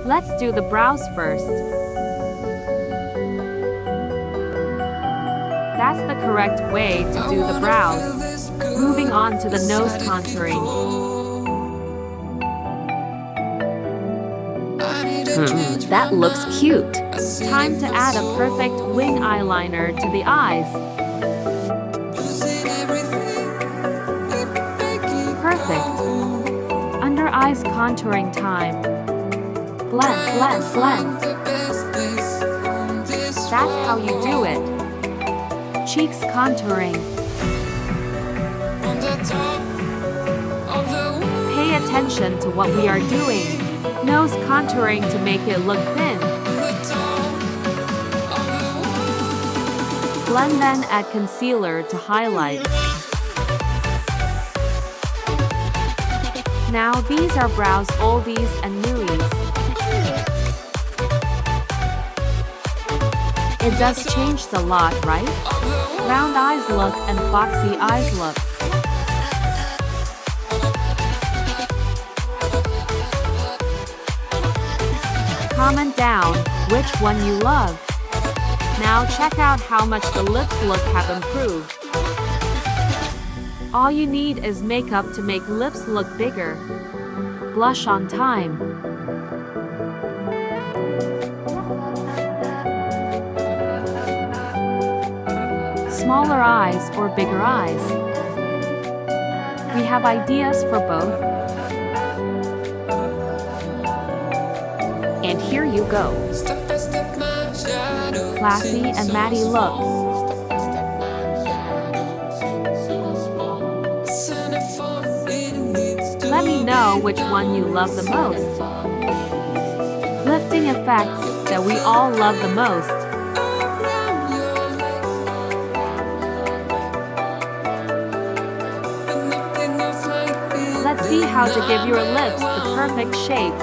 Let's do the brows first. That's the correct way to do the brows. Moving on to the nose contouring. That looks cute. Time to add a perfect wing eyeliner to the eyes. Perfect. Under eyes contouring time. Blend, blend, blend. That's how you do it. Cheeks contouring. Pay attention to what we are doing. Nose contouring to make it look thin. Blend, then add concealer to highlight. Now these are brows oldies and newies. It does change a lot, right? Round eyes look and foxy eyes look. Comment down which one you love. Now check out how much the lips look have improved. All you need is makeup to make lips look bigger. Blush on time. Smaller eyes or bigger eyes. We have ideas for both. And here you go. Classy and matty looks. Let me know which one you love the most. Lifting effects that we all love the most. Let's see how to give your lips the perfect shape.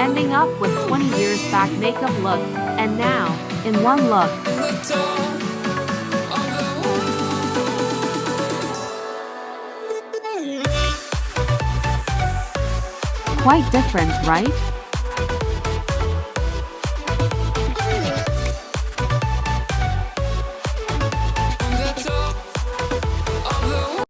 Ending up with 20 years back makeup look, and now, in one look. Quite different, right?